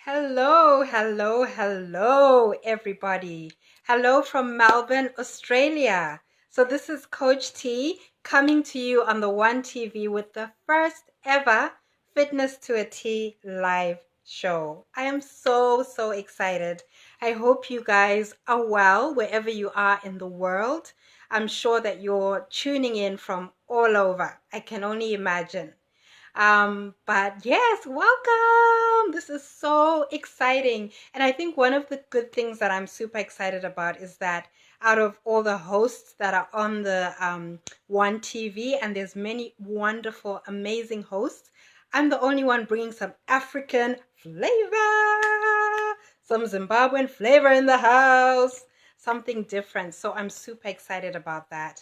Hello, hello, hello, everybody. Hello from Melbourne, Australia. So this is Coach T coming to you on the WUNTV with the first ever Fitness to a T live show. I am so excited. I hope you guys are well wherever you are in the world. I'm sure that you're tuning in from all over. I can only imagine. But yes, welcome. This is so exciting. And I think one of the good things that I'm super excited about is that out of all the hosts that are on the WUNTV, and there's many wonderful, amazing hosts, I'm the only one bringing some African flavor, some Zimbabwean flavor in the house, something different. So I'm super excited about that.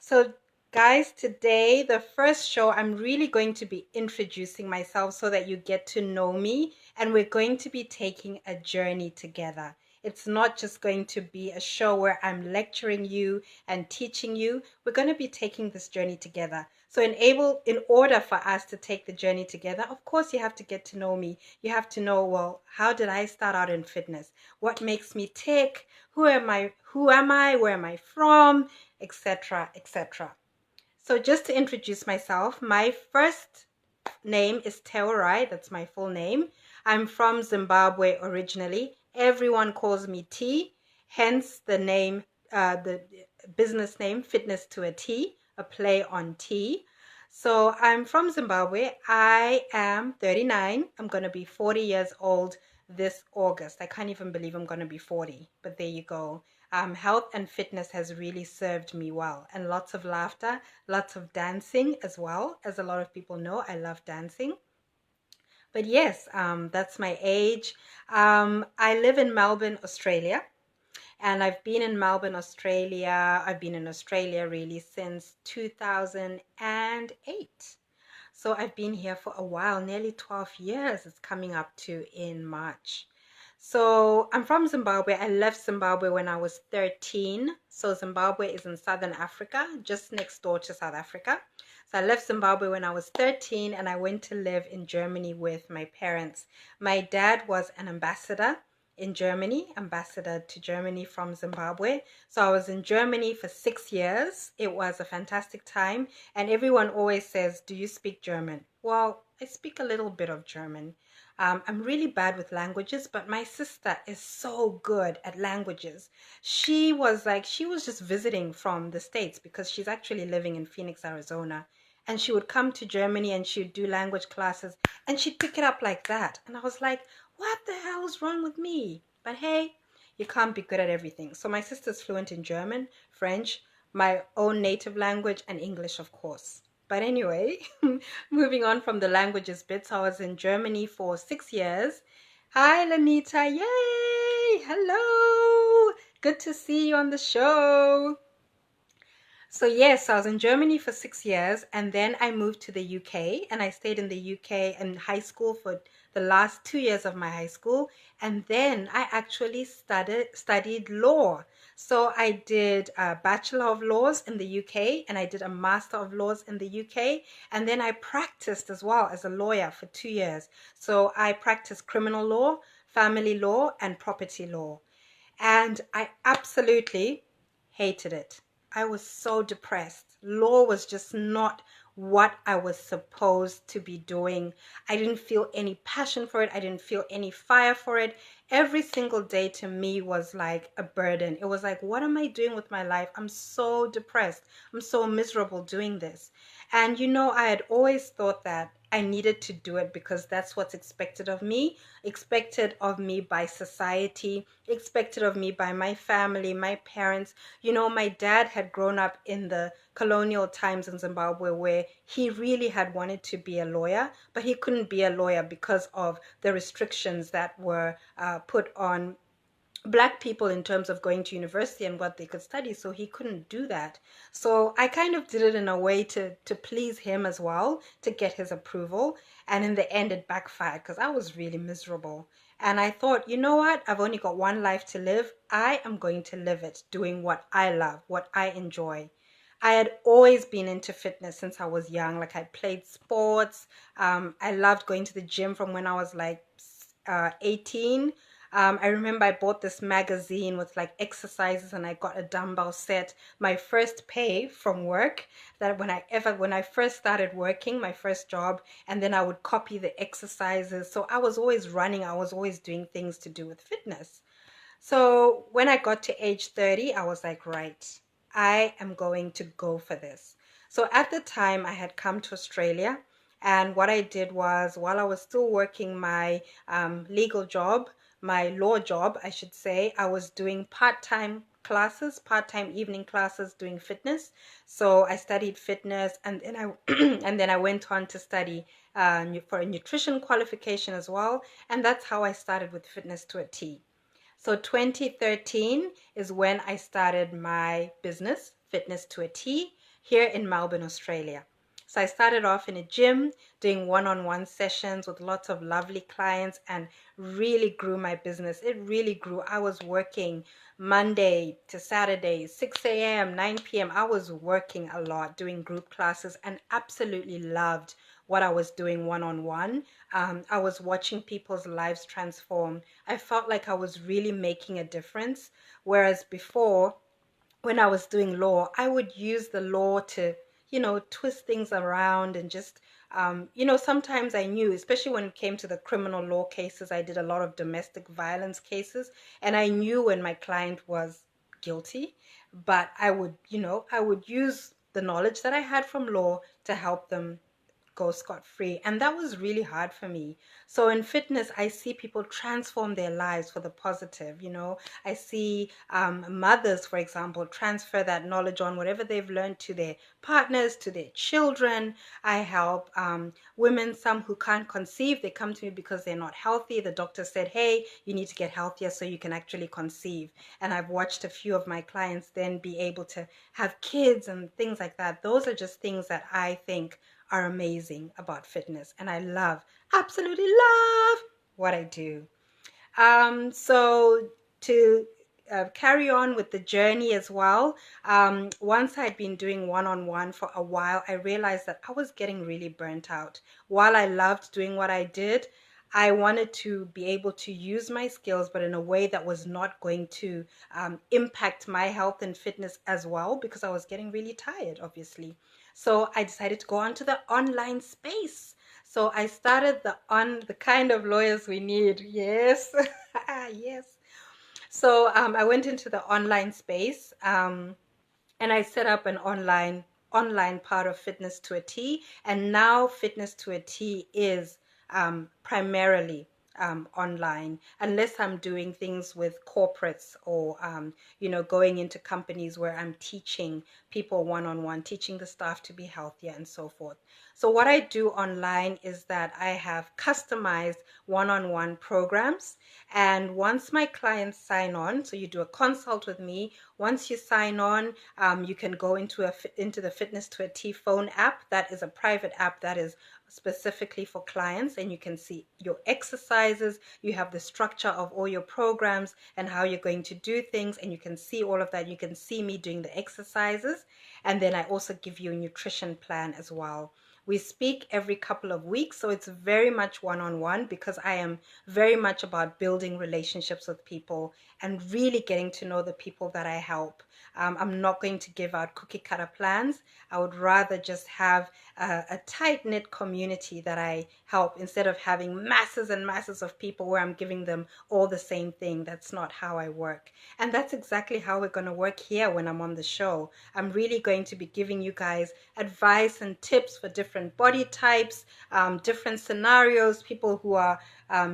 So guys, today, the first show, I'm really going to be introducing myself so that you get to know me, and we're going to be taking a journey together. It's not just going to be a show where I'm lecturing you and teaching you. We're going to be taking this journey together. So in order for us to take the journey together, of course, you have to get to know me. You have to know, well, how did I start out in fitness? What makes me tick? Who am I? Where am I from? Etc., etc. So just to introduce myself, my first name is Teorai. That's my full name. I'm from Zimbabwe originally. Everyone calls me T, hence the name, the business name, Fitness to a T, a play on T. So I'm from Zimbabwe. I am 39. I'm going to be 40 years old this August. I can't even believe I'm going to be 40, but there you go. Health and fitness has really served me well, and lots of laughter, lots of dancing as well. As a lot of people know, I love dancing. But yes, that's my age. I live in Melbourne, Australia, and I've been in Melbourne, Australia. I've been in Australia really since 2008. So I've been here for a while, nearly 12 years. It's coming up to in March. So I'm from Zimbabwe. I left Zimbabwe when I was 13. So Zimbabwe is in Southern Africa, just next door to South Africa. So I left Zimbabwe when I was 13 and I went to live in Germany with my parents. My dad was an ambassador in Germany, ambassador to Germany from Zimbabwe. So I was in Germany for 6 years. It was a fantastic time. And everyone always says, do you speak German? Well, I speak a little bit of German. I'm really bad with languages, but my sister is so good at languages. She was just visiting from the States because she's actually living in Phoenix, Arizona. And she would come to Germany and she would do language classes and she'd pick it up like that. And I was like, what the hell is wrong with me? But hey, you can't be good at everything. So my sister's fluent in German, French, my own native language, and English, of course. But anyway, moving on from the languages bits, I was in Germany for 6 years. Hi, Lanita. Yay! Hello. Good to see you on the show. So yes, I was in Germany for 6 years and then I moved to the UK and I stayed in the UK in high school for the last 2 years of my high school. And then I actually studied law. So I did a Bachelor of Laws in the UK and I did a Master of Laws in the UK. And then I practiced as well as a lawyer for 2 years. So I practiced criminal law, family law, and property law. And I absolutely hated it. I was so depressed. Law was just not what I was supposed to be doing. I didn't feel any passion for it. I didn't feel any fire for it. Every single day to me was like a burden. It was like, what am I doing with my life? I'm so depressed. I'm so miserable doing this. And I had always thought that I needed to do it because that's what's expected of me by society, expected of me by my family, my parents. My dad had grown up in the colonial times in Zimbabwe where he really had wanted to be a lawyer, but he couldn't be a lawyer because of the restrictions that were put on Black people in terms of going to university and what they could study, so he couldn't do that. So I kind of did it in a way to please him as well, to get his approval, and in the end it backfired because I was really miserable. And I thought, you know what, I've only got one life to live. I am going to live it doing what I love, what I enjoy. I had always been into fitness since I was young. Like I played sports. I loved going to the gym from when I was like 18. I remember I bought this magazine with like exercises, and I got a dumbbell set. My first pay from work, that when I first started working, my first job, and then I would copy the exercises. So I was always running, I was always doing things to do with fitness. So when I got to age 30, I was like, right, I am going to go for this. So at the time, I had come to Australia. And what I did was, while I was still working my legal job, my law job, I should say, I was doing part-time classes, part-time evening classes doing fitness. So I studied fitness, and then and then I went on to study for a nutrition qualification as well. And that's how I started with fitness to a T. So 2013 is when I started my business, Fitness to a T, here in Melbourne, Australia. So I started off in a gym doing one-on-one sessions with lots of lovely clients and really grew my business. It really grew. I was working Monday to Saturday, 6 a.m., 9 p.m. I was working a lot doing group classes and absolutely loved what I was doing one-on-one. I was watching people's lives transform. I felt like I was really making a difference. Whereas before, when I was doing law, I would use the law to, twist things around and just, sometimes I knew, especially when it came to the criminal law cases, I did a lot of domestic violence cases, and I knew when my client was guilty, but I would use the knowledge that I had from law to help them go scot-free. And that was really hard for me. So in fitness, I see people transform their lives for the positive. I see mothers, for example, transfer that knowledge on whatever they've learned to their partners, to their children. I help women, some who can't conceive. They come to me because they're not healthy. The doctor said, hey, you need to get healthier so you can actually conceive. And I've watched a few of my clients then be able to have kids and things like that. Those are just things that I think are amazing about fitness, and I absolutely love what I do. So to carry on with the journey as well, once I'd been doing one-on-one for a while, I realized that I was getting really burnt out. While I loved doing what I did, I wanted to be able to use my skills, but in a way that was not going to impact my health and fitness as well, because I was getting really tired, obviously. So I decided to go onto the online space. So I started the kind of lawyers we need. Yes. Yes. So I went into the online space. And I set up an online part of Fitness to a T. And now Fitness to a T is primarily online, unless I'm doing things with corporates or going into companies where I'm teaching people one-on-one, teaching the staff to be healthier and so forth. So what I do online is that I have customized one-on-one programs. And once my clients sign on, so you do a consult with me, once you sign on, you can go into the Fitness to a T phone app. That is a private app that is specifically for clients, and you can see your exercises. You have the structure of all your programs and how you're going to do things, and you can see all of that. You can see me doing the exercises, and then I also give you a nutrition plan as well. We speak every couple of weeks, so it's very much one-on-one, because I am very much about building relationships with people and really getting to know the people that I help. I'm not going to give out cookie cutter plans. I would rather just have a tight-knit community that I help, instead of having masses and masses of people where I'm giving them all the same thing. That's not how I work. And that's exactly how we're going to work here when I'm on the show. I'm really going to be giving you guys advice and tips for different body types, different scenarios, people who are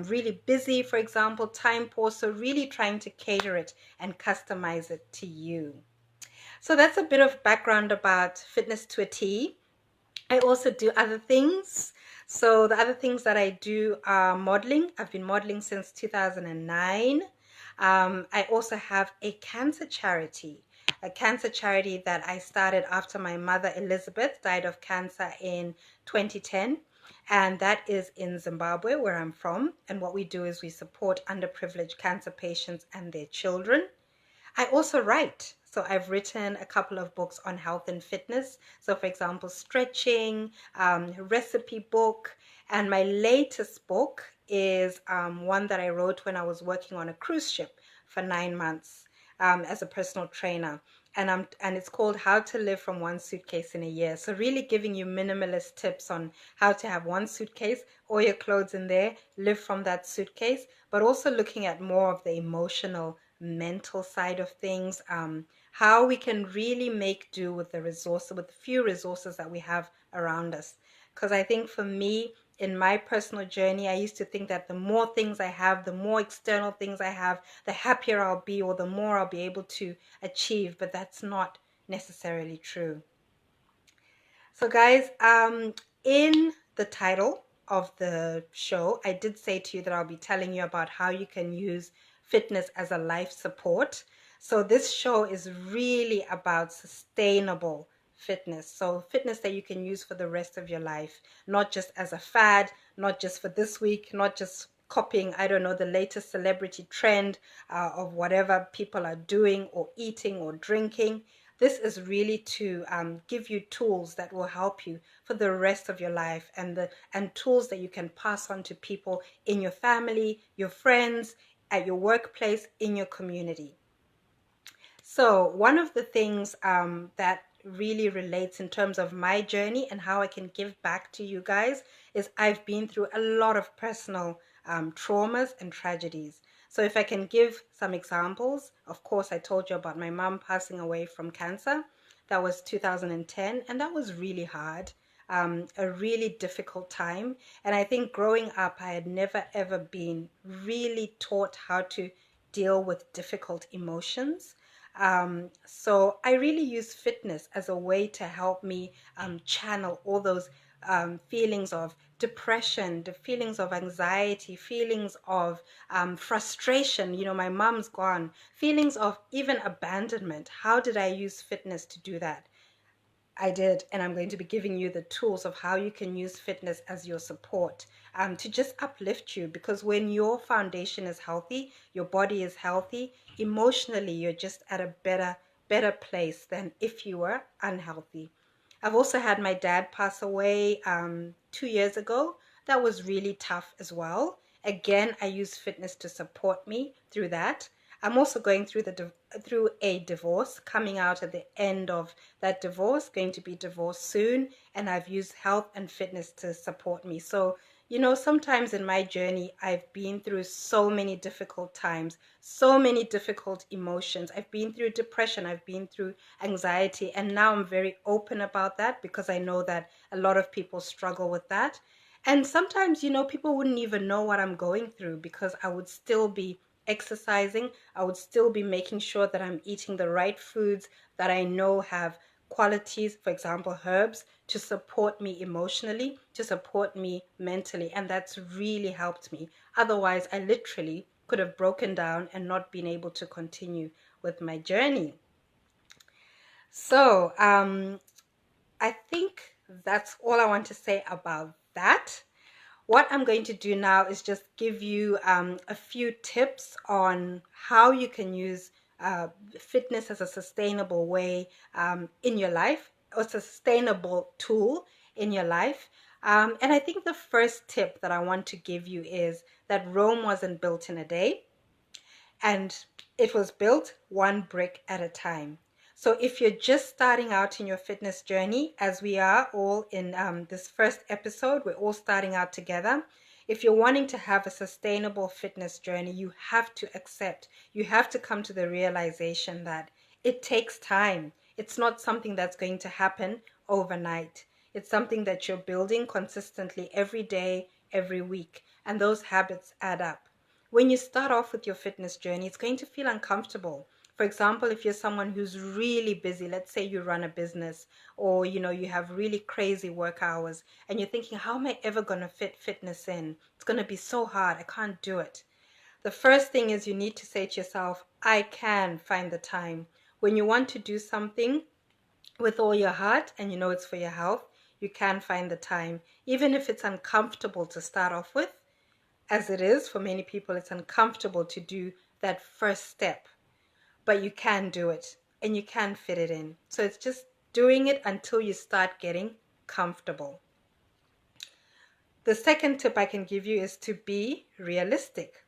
really busy, for example, time poor. So really trying to cater it and customize it to you. So that's a bit of background about Fitness to a T. I also do other things. So the other things that I do are modeling. I've been modeling since 2009. I also have a cancer charity that I started after my mother Elizabeth died of cancer in 2010. And that is in Zimbabwe, where I'm from. And what we do is we support underprivileged cancer patients and their children. I also write. So I've written a couple of books on health and fitness. So for example, stretching, recipe book, And my latest book is one that I wrote when I was working on a cruise ship for 9 months as a personal trainer. And it's called How to Live from One Suitcase in a Year. So really giving you minimalist tips on how to have one suitcase, all your clothes in there, live from that suitcase, but also looking at more of the emotional, mental side of things, how we can really make do with with the few resources that we have around us. Because I think for me, in my personal journey, I used to think that the more things I have, the more external things I have, the happier I'll be, or the more I'll be able to achieve. But that's not necessarily true. So, guys, in the title of the show, I did say to you that I'll be telling you about how you can use fitness as a life support. So, this show is really about sustainable fitness. So, fitness that you can use for the rest of your life, not just as a fad, not just for this week, not just copying, I don't know, the latest celebrity trend of whatever people are doing or eating or drinking. This is really to give you tools that will help you for the rest of your life, and tools that you can pass on to people in your family, your friends, at your workplace, in your community. So one of the things that really relates in terms of my journey and how I can give back to you guys is I've been through a lot of personal traumas and tragedies. So if I can give some examples, of course, I told you about my mom passing away from cancer. That was 2010, and that was really hard, a really difficult time. And I think growing up, I had never ever been really taught how to deal with difficult emotions. So I really use fitness as a way to help me channel all those feelings of depression, the feelings of anxiety, feelings of frustration. You know, my mom's gone, feelings of even abandonment. How did I use fitness to do that? I did, and I'm going to be giving you the tools of how you can use fitness as your support to just uplift you. Because when your foundation is healthy, your body is healthy, emotionally, you're just at a better place than if you were unhealthy. I've also had my dad pass away 2 years ago. That was really tough as well. Again, I use fitness to support me through that. I'm also going through through a divorce, coming out at the end of that divorce, going to be divorced soon, and I've used health and fitness to support me. So, you know, sometimes in my journey, I've been through so many difficult times, so many difficult emotions. I've been through depression, I've been through anxiety, and now I'm very open about that because I know that a lot of people struggle with that. And sometimes, you know, people wouldn't even know what I'm going through because I would still be exercising. I would still be making sure that I'm eating the right foods that I know have qualities, for example, herbs, to support me emotionally, to support me mentally. And that's really helped me. Otherwise, I literally could have broken down and not been able to continue with my journey. So, I think that's all I want to say about that. What I'm going to do now is just give you a few tips on how you can use fitness as a sustainable way in your life, or a sustainable tool in your life. And I think the first tip that I want to give you is that Rome wasn't built in a day, and it was built one brick at a time. So if you're just starting out in your fitness journey, as we are all in this first episode, we're all starting out together. If you're wanting to have a sustainable fitness journey, you have to accept, you have to come to the realization that it takes time. It's not something that's going to happen overnight. It's something that you're building consistently every day, every week, and those habits add up. When you start off with your fitness journey, it's going to feel uncomfortable. For example, if you're someone who's really busy, let's say you run a business, or you know you have really crazy work hours, and you're thinking, how am I ever going to fit fitness in? It's going to be so hard. I can't do it. The first thing is you need to say to yourself, I can find the time. When you want to do something with all your heart and you know it's for your health, you can find the time. Even if it's uncomfortable to start off with, as it is for many people, it's uncomfortable to do that first step, but you can do it and you can fit it in. So it's just doing it until you start getting comfortable. The second tip I can give you is to be realistic.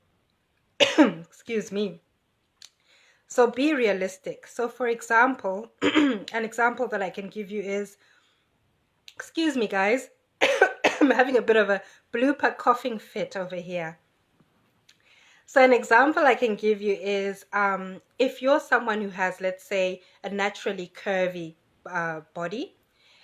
Excuse me. So be realistic. So for example, an example that I can give you is, excuse me guys, I'm having a bit of a blooper coughing fit over here. So an example I can give you is if you're someone who has, let's say, a naturally curvy body,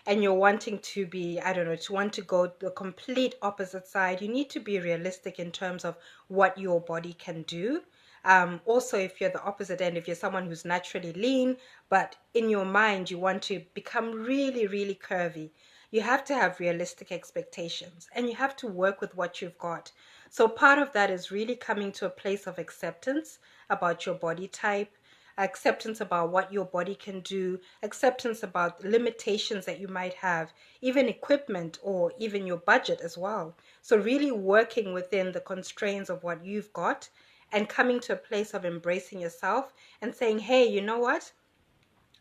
and you're wanting to be, I don't know, to want to go the complete opposite side, you need to be realistic in terms of what your body can do. Also, if you're the opposite end, if you're someone who's naturally lean, but in your mind you want to become really, really curvy, you have to have realistic expectations and you have to work with what you've got. So part of that is really coming to a place of acceptance about your body type, acceptance about what your body can do, acceptance about limitations that you might have, even equipment or even your budget as well. So really working within the constraints of what you've got and coming to a place of embracing yourself and saying, hey, you know what?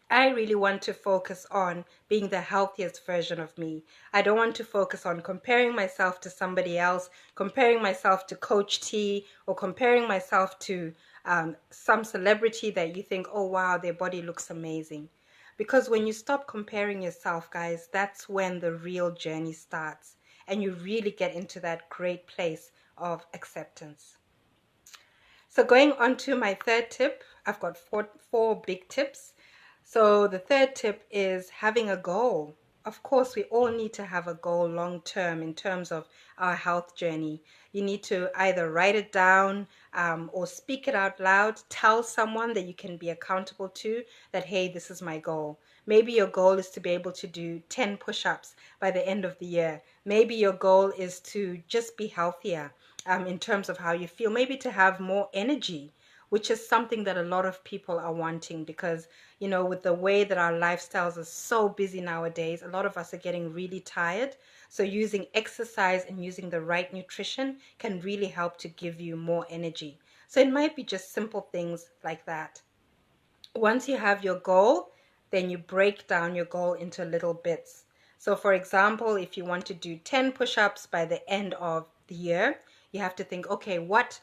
I really want to focus on being the healthiest version of me. I don't want to focus on comparing myself to somebody else, comparing myself to Coach T, or comparing myself to some celebrity that you think, oh wow, their body looks amazing. Because when you stop comparing yourself, guys, that's when the real journey starts and you really get into that great place of acceptance. So going on to my third tip, I've got four big tips. So the third tip is having a goal. Of course, we all need to have a goal long term in terms of our health journey. You need to either write it down or speak it out loud. Tell someone that you can be accountable to that, hey, this is my goal. Maybe your goal is to be able to do 10 push-ups by the end of the year. Maybe your goal is to just be healthier in terms of how you feel. Maybe to have more energy, which is something that a lot of people are wanting because, you know, with the way that our lifestyles are so busy nowadays, a lot of us are getting really tired. So using exercise and using the right nutrition can really help to give you more energy. So it might be just simple things like that. Once you have your goal, then you break down your goal into little bits. So for example, if you want to do 10 push-ups by the end of the year, you have to think, okay, what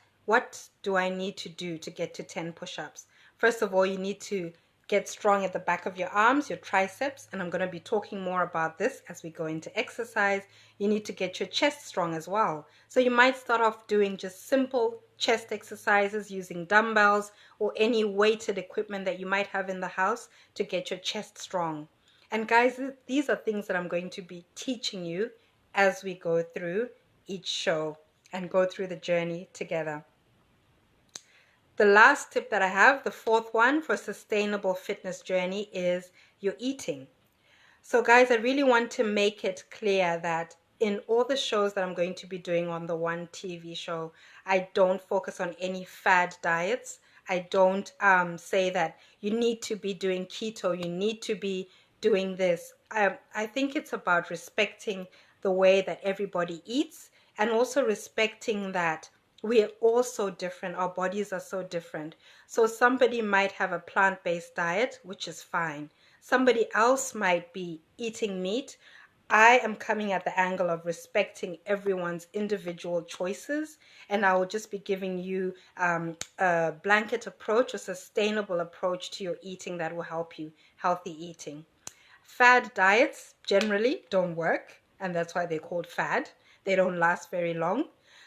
do I need to do to get to 10 push-ups? First of all, you need to get strong at the back of your arms, your triceps, and I'm going to be talking more about this as we go into exercise. You need to get your chest strong as well. So you might start off doing just simple chest exercises using dumbbells or any weighted equipment that you might have in the house to get your chest strong. And guys, these are things that I'm going to be teaching you as we go through each show and go through the journey together. The last tip that I have, the fourth one for sustainable fitness journey, is your eating. So guys, I really want to make it clear that in all the shows that I'm going to be doing on the WUNTV show, I don't focus on any fad diets. I don't say that you need to be doing keto, you need to be doing this. I think it's about respecting the way that everybody eats and also respecting that we are all so different. Our bodies are so different. So somebody might have a plant-based diet, which is fine. Somebody else might be eating meat. I am coming at the angle of respecting everyone's individual choices, and I will just be giving you a blanket approach, a sustainable approach to your eating that will help you healthy eating. Fad diets generally don't work, and that's why they're called fad. They don't last very long.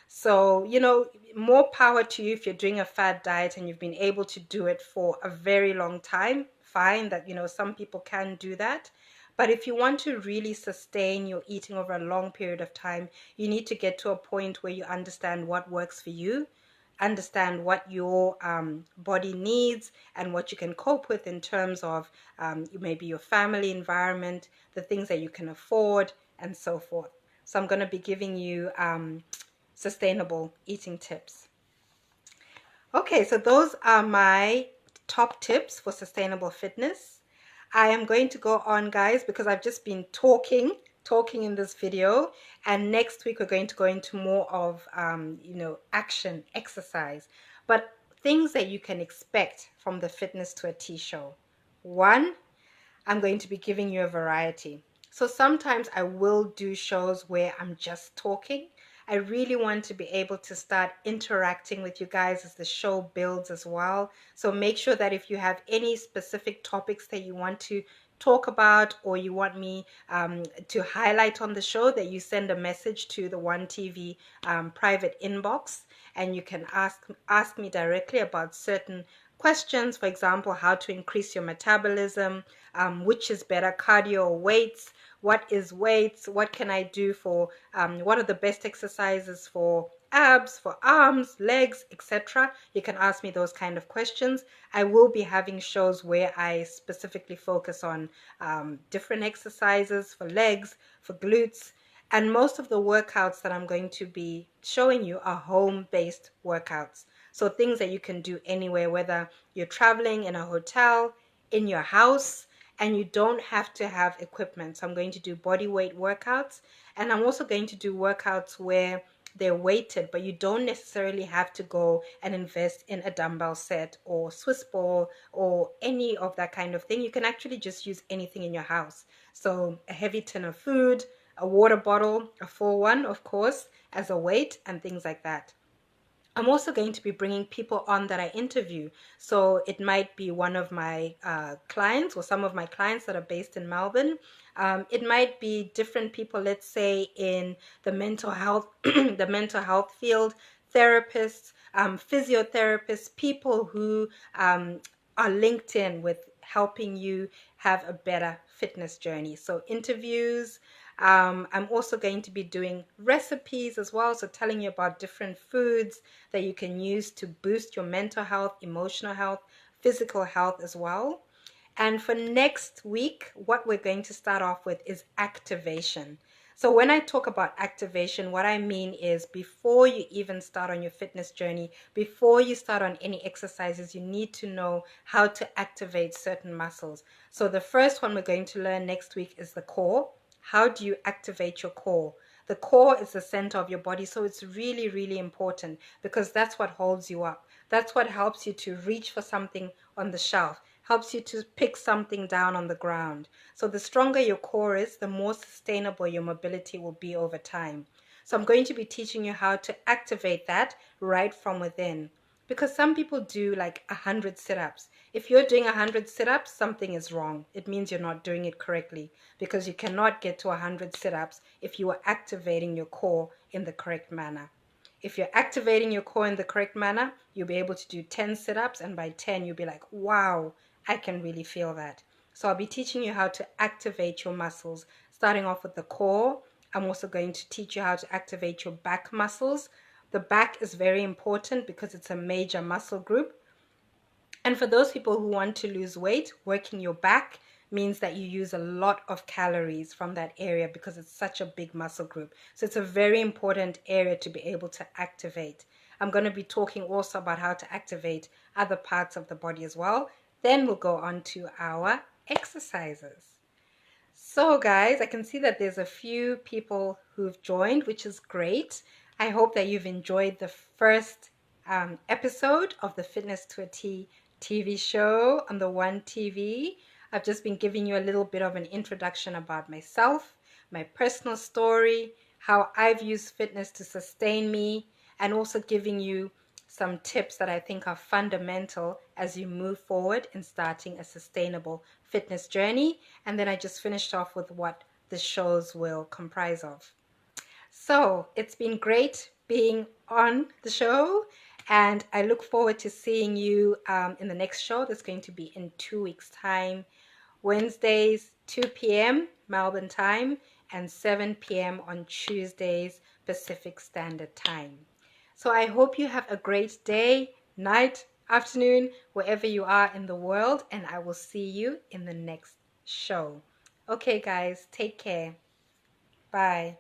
So, you know, more power to you if you're doing a fad diet and you've been able to do it for a very long time. Fine, that, you know, some people can do that. But if you want to really sustain your eating over a long period of time, you need to get to a point where you understand what works for you, understand what your body needs and what you can cope with in terms of maybe your family environment, the things that you can afford, and so forth. So I'm going to be giving you sustainable eating tips. Okay, so those are my top tips for sustainable fitness. I am going to go on, guys, because I've just been talking in this video, and next week we're going to go into more of you know, action exercise, but things that you can expect from the Fitness to a T show. One, I'm going to be giving you a variety. So sometimes I will do shows where I'm just talking. I really want to be able to start interacting with you guys as the show builds as well. So make sure that if you have any specific topics that you want to talk about, or you want me to highlight on the show, that you send a message to the WUNTV private inbox, and you can ask me directly about certain questions. For example, how to increase your metabolism, which is better, cardio or weights, what is weights, what can I do for what are the best exercises for abs, for arms, legs, etc. You can ask me those kind of questions. I will be having shows where I specifically focus on different exercises for legs, for glutes, and most of the workouts that I'm going to be showing you are home-based workouts. So things that you can do anywhere, whether you're traveling in a hotel, in your house, and you don't have to have equipment. So I'm going to do body weight workouts, and I'm also going to do workouts where they're weighted, but you don't necessarily have to go and invest in a dumbbell set or Swiss ball or any of that kind of thing. You can actually just use anything in your house. So a heavy tin of food, a water bottle, a full one, of course, as a weight, and things like that. I'm also going to be bringing people on that I interview. So it might be one of my clients or some of my clients that are based in Melbourne. It might be different people, let's say in the mental health, the mental health field, therapists, physiotherapists, people who are linked in with helping you have a better fitness journey. So interviews. I'm also going to be doing recipes as well, so telling you about different foods that you can use to boost your mental health, emotional health, physical health as well. And for next week, what we're going to start off with is activation. So when I talk about activation, what I mean is before you even start on your fitness journey, before you start on any exercises, you need to know how to activate certain muscles. So the first one we're going to learn next week is the core. How do you activate your core? The core is the center of your body, so it's really, really important because that's what holds you up. That's what helps you to reach for something on the shelf, helps you to pick something down on the ground. So the stronger your core is, the more sustainable your mobility will be over time. So I'm going to be teaching you how to activate that right from within. Because some people do like 100 sit-ups. If you're doing 100 sit-ups, something is wrong. It means you're not doing it correctly, because you cannot get to 100 sit-ups if you are activating your core in the correct manner. If you're activating your core in the correct manner, you'll be able to do 10 sit-ups, and by 10 you'll be like, wow, I can really feel that. So I'll be teaching you how to activate your muscles, starting off with the core. I'm also going to teach you how to activate your back muscles. The back is very important because it's a major muscle group. And for those people who want to lose weight, working your back means that you use a lot of calories from that area because it's such a big muscle group. So it's a very important area to be able to activate. I'm going to be talking also about how to activate other parts of the body as well. Then we'll go on to our exercises. So guys, I can see that there's a few people who've joined, which is great. I hope that you've enjoyed the first episode of the Fitness to a T TV show on the WUNTV. I've just been giving you a little bit of an introduction about myself, my personal story, how I've used fitness to sustain me, and also giving you some tips that I think are fundamental as you move forward in starting a sustainable fitness journey. And then I just finished off with what the shows will comprise of. So it's been great being on the show, and I look forward to seeing you in the next show that's going to be in 2 weeks' time. Wednesdays, 2 p.m. Melbourne time, and 7 p.m. on Tuesdays, Pacific Standard Time. So I hope you have a great day, night, afternoon, wherever you are in the world, and I will see you in the next show. Okay, guys, take care. Bye.